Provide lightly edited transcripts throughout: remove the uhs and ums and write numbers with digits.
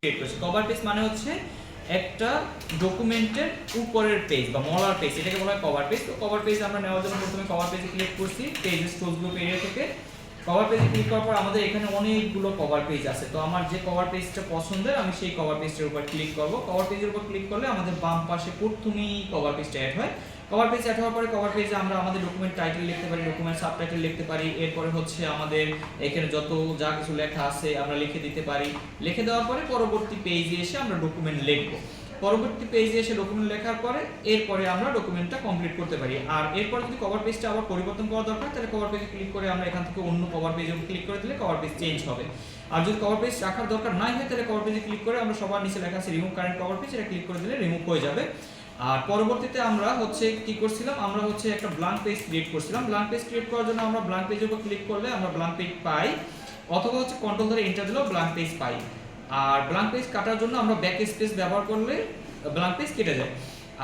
Create করছি। Cover page মানে হচ্ছে একটা ডকুমেন্টের উপরের পেজ বা মলার পেজ, এটাকে বলা হয় কভার পেজ। তো কভার পেজ আমরা নেওয়ার জন্য প্রথমে কভার পেজে ক্লিক করছি, পেজেস টুলস গ্রুপ এরিয়া থেকে। কভার পেজে ক্লিক করার পর আমাদের এখানে অনেকগুলো কভার পেজ আছে। তো আমার যে কভার পেজটা পছন্দের আমি সেই কভার পেজটার উপর ক্লিক করব। কভার পেজের উপর ক্লিক করলে আমাদের বাম পাশে প্রথমেই কভার পেজটা অ্যাড হয়। কভার পেজ অ্যাড হওয়ার পরে কভার পেজে আমরা আমাদের ডকুমেন্ট টাইটেল লিখতে পারি, ডকুমেন্ট সাবটাইটেল লিখতে পারি। এরপরে হচ্ছে আমাদের এখানে যত যা কিছু লেখা আছে আমরা লিখে দিতে পারি। লিখে দেওয়ার পরে পরবর্তী পেজে এসে আমরা ডকুমেন্ট লিখব। পরবর্তী পেজে এসে ডকুমেন্ট লেখার পরে এরপরে আমরা ডকুমেন্টটা কমপ্লিট করতে পারি। আর এরপর যদি কভার পেজটা আবার পরিবর্তন করা দরকার তাহলে কভার পেজে ক্লিক করে আমরা এখান থেকে অন্য কভার পেজে ক্লিক করে দিলে কভার পেজ চেঞ্জ হবে। আর যদি কভার পেজ রাখার দরকার নাই হয় তাহলে কভার পেজে ক্লিক করে আমরা সবার নিচে লেখা আছে রিমুভ কারেন্ট কভার পেজ, এটা ক্লিক করে দিলে রিমুভ হয়ে যাবে। আর পরবর্তীতে আমরা হচ্ছে কি করছিলাম, আমরা হচ্ছে একটা ব্ল্যাঙ্ক পেজ ক্রিয়েট করছিলাম। ব্ল্যাঙ্ক পেজ ক্রিয়েট করার জন্য আমরা ব্ল্যাঙ্ক পেজের উপর ক্লিক করলে আমরা ব্ল্যাঙ্ক পেজ পাই, অথবা হচ্ছে কন্ট্রোল ধরে এন্টার দিলেও ব্ল্যাঙ্ক পেজ পাই। আর ব্ল্যাঙ্ক পেজ কাটার জন্য আমরা ব্যাক স্পেস ব্যবহার করলে ব্ল্যাঙ্ক পেজ কেটে যায়।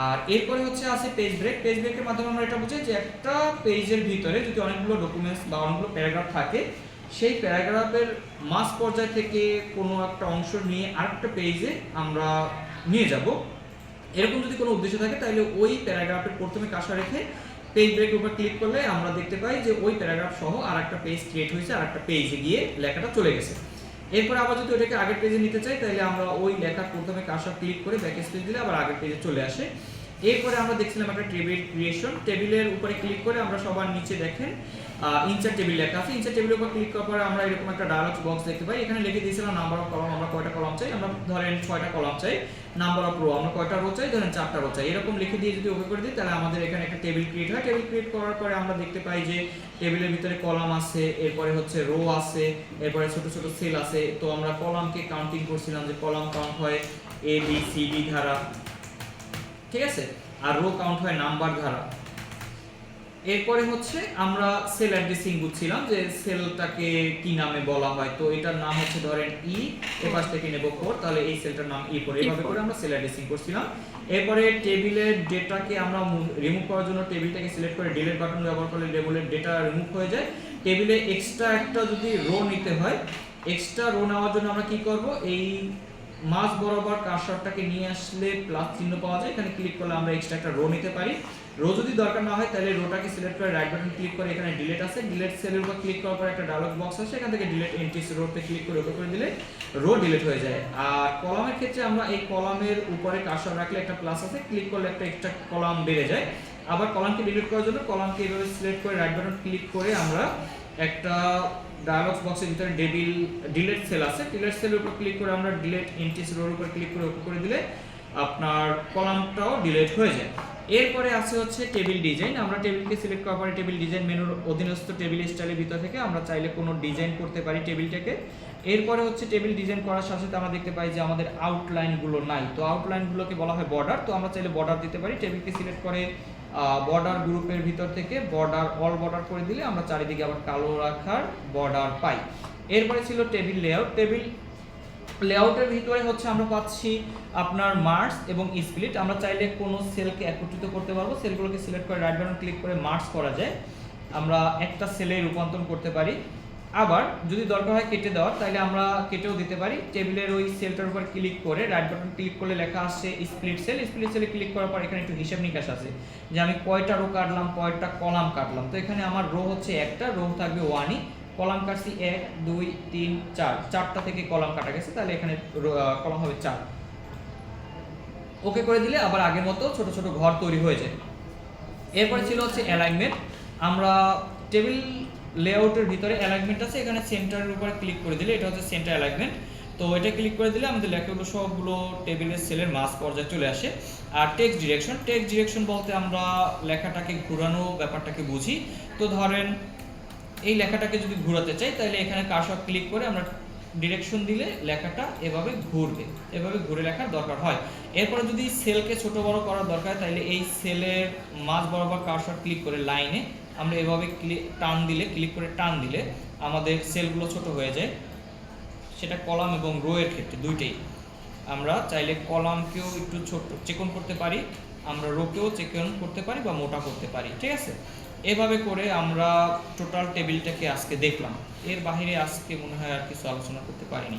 আর এরপরে হচ্ছে আছে পেজ ব্রেক। পেজ ব্রেকের মাধ্যমে আমরা এটা বুঝি যে একটা পেজের ভিতরে যদি অনেকগুলো ডকুমেন্টস বা অনেকগুলো প্যারাগ্রাফ থাকে, সেই প্যারাগ্রাফের মাঝ পর্যায় থেকে কোনো একটা অংশ নিয়ে আরেকটা পেজে আমরা নিয়ে যাব। এরকম যদি কোনো উদ্দেশ্য থাকে তাহলে ওই প্যারাগ্রাফের প্রথমে কাঁসা রেখে পেজ ব্রেকের উপর ক্লিক করলে আমরা দেখতে পাই যে ওই প্যারাগ্রাফ সহ আরেকটা পেজ ক্রিয়েট হয়েছে, আরেকটা পেজে গিয়ে লেখাটা চলে গেছে। এরপর আবার যদি ওটাকে আগের পেজে নিতে চাই তাহলে আমরা ওই লেখার প্রথমে কাঁসা ক্লিক করে ব্যাক স্পেস দিলে আবার আগের পেজে চলে আসে। এরপরে আমরা দেখছিলাম একটা টেবিল ক্রিয়েশন। টেবিলের উপরে ক্লিক করে আমরা সবার নিচে দেখেন ইনসার্ট টেবিল লেখা আছে। ইনসার্ট টেবিলের উপর ক্লিক করার পরে আমরা এরকম একটা ডায়ালগ বক্স দেখতে পাই। এখানে লিখে দিয়েছিলাম নাম্বার অফ কলাম, আমরা কয়টা কলাম চাই, আমরা ধরেন 6টা কলাম চাই। নাম্বার অফ রো, আমরা কয়টা রো চাই, ধরেন 4টা রো চাই। এরকম লিখে দিয়ে যদি ওকে করে দিই তাহলে আমাদের এখানে একটা টেবিল ক্রিয়েট হয়। টেবিল ক্রিয়েট করার পরে আমরা দেখতে পাই যে টেবিলের ভিতরে কলাম আছে, এরপরে হচ্ছে রো আছে, এরপরে ছোট ছোট সেল আছে। তো আমরা কলামকে কাউন্টিং করছিলাম যে কলাম কাউন্ট হয় এ বি সি ডি ধারা, ঠিক আছে, আর রো কাউন্ট হয় নাম্বার ধারা। এরপরে হচ্ছে আমরা সেল অ্যাড্রেসিং বুঝছিলাম যে সেলটাকে কি নামে বলা হয়। তো এটার নাম হচ্ছে ধরেন ই, এর পাশ থেকে নেব 4, তাহলে এই সেলটার নাম ই করে, এভাবে করে আমরা সেল অ্যাড্রেসিং করছিলাম। এরপরে টেবিলের ডেটাকে আমরা রিমুভ করার জন্য টেবিলটাকে সিলেক্ট করে ডিলিট বাটন ব্যবহার করলে টেবিলের ডেটা রিমুভ হয়ে যায়। টেবিলে এক্সট্রা একটা যদি রো নিতে হয়, এক্সট্রা রো নেওয়ার জন্য আমরা কি করব, এই মাঝ বরাবর কার্সরটাকে নিয়ে আসলে প্লাস চিহ্ন পাওয়া যায়, এখানে ক্লিক করলে আমরা এক্সট্রা একটা রো নিতে পারি। রো যদি দরকার না হয় তাহলে রোটাকে সিলেক্ট করে রাইট বাটন ক্লিক করে এখানে ডিলিট আছে, ডিলিট সেলের উপর ক্লিক করার পর একটা ডায়লগ বক্স আসে, এখান থেকে ডিলিট এন্ট্রিজ রোতে ক্লিক করে ওকে করে দিলে রো ডিলিট হয়ে যায়। আর কলামের ক্ষেত্রে আমরা এই কলামের উপরে কার্সর রাখলে একটা প্লাস আছে, ক্লিক করলে একটা এক্সট্রা কলাম বেড়ে যায়। আবার কলামকে ডিলিট করার জন্য কলামকে এভাবে সিলেক্ট করে রাইট বাটন ক্লিক করে আমরা একটা ডায়ালগ বক্সের ভিতরে ডিলিট সেল আছে, ডিলিট সেলের উপর ক্লিক করে আমরা ডিলিট এন্ট্রিজ রোর উপর ক্লিক করে ওকে করে দিলে আপনার কলামটাও ডিলিট হয়ে যায়। এরপরে আছে হচ্ছে টেবিল ডিজাইন। আমরা টেবিলকে সিলেক্ট করার পরে টেবিল ডিজাইন মেনুর অধীনস্থ টেবিল স্টাইলের ভিতর থেকে আমরা চাইলে কোনো ডিজাইন করতে পারি টেবিলটাকে। এরপরে হচ্ছে টেবিল ডিজাইন করার সাথে সাথে আমরা দেখতে পাই যে আমাদের আউটলাইনগুলো নাই, তো আউটলাইনগুলোকে বলা হয় বর্ডার। তো আমরা চাইলে বর্ডার দিতে পারি। টেবিলকে সিলেক্ট করে বর্ডার গ্রুপের ভিতর থেকে বর্ডার অল বর্ডার করে দিলে আমরা চারিদিকে আবার কালো রাখার বর্ডার পাই। এরপরে ছিল টেবিল লেআউট। টেবিল লেআউটের ভিতরে হচ্ছে আমরা পাচ্ছি আপনার মার্জ এবং স্প্লিট। আমরা চাইলে কোনো সেলকে একত্রিত করতে পারবো, সেলগুলোকে সিলেক্ট করে রাইট বাটন ক্লিক করে মার্জ করা যায়, আমরা একটা সেলে রূপান্তর করতে পারি। আবার যদি দরকার হয় কেটে দেওয়ার তাহলে আমরা কেটেও দিতে পারি। টেবিলের ওই সেলটার উপর ক্লিক করে রাইট বাটন ক্লিক করলে লেখা আসছে স্প্লিট সেল। স্প্লিট সেলে ক্লিক করার পর এখানে একটু হিসাব নিকাশ আছে যে আমি কয়টা রো কাটলাম, কয়টা কলাম কাটলাম। তো এখানে আমার রো হচ্ছে একটা, রো থাকবে 1ই, কলাম কাটছি 1 2 3 4, 4টা থেকে কলাম কাটা গেছে, তাহলে এখানে কলাম হবে 4। ওকে করে দিলে আবার আগের মতো ছোট ছোট ঘর তৈরি হয়ে যায়। এরপরে ছিল হচ্ছে অ্যালাইনমেন্ট। আমরা টেবিল লেআউটের ভিতরে অ্যালাইনমেন্ট আছে, এখানে সেন্টারের উপরে ক্লিক করে দিলে এটা হচ্ছে সেন্টার অ্যালাইনমেন্ট। তো এটা ক্লিক করে দিলে আমাদের লেখাগুলো সবগুলো টেবিলের সেলের মাঝ পর্যায়ে চলে আসে। আর টেক্সট ডিরেকশন, টেক্সট ডিরেকশন বলতে আমরা লেখাটাকে ঘোরানো ব্যাপারটাকে বুঝি। তো ধরেন এই লেখাটাকে যদি ঘোরাতে চাই তাহলে এখানে কার্সর ক্লিক করে আমরা ডিরেকশন দিলে লেখাটা এভাবে ঘুরবে, এভাবে ঘুরে লেখার দরকার হয়। এরপরে যদি সেলকে ছোট বড় করার দরকার তাহলে এই সেলের মাঝ বরাবর কার্সর ক্লিক করে লাইনে আমরা এভাবে টান দিলে, ক্লিক করে টান দিলে আমাদের সেলগুলো ছোট হয়ে যায়। সেটা কলাম এবং রো এর ক্ষেত্রে দুইটাই। আমরা চাইলে কলামকেও একটু ছোট চিকন করতে পারি, আমরা রোকেও চিকন করতে পারি বা মোটা করতে পারি, ঠিক আছে। এভাবে করে আমরা টোটাল টেবিলটাকে আজকে দেখলাম। এর বাইরে আজকে মনে হয় আর কিছু আলোচনা করতে পারিনি।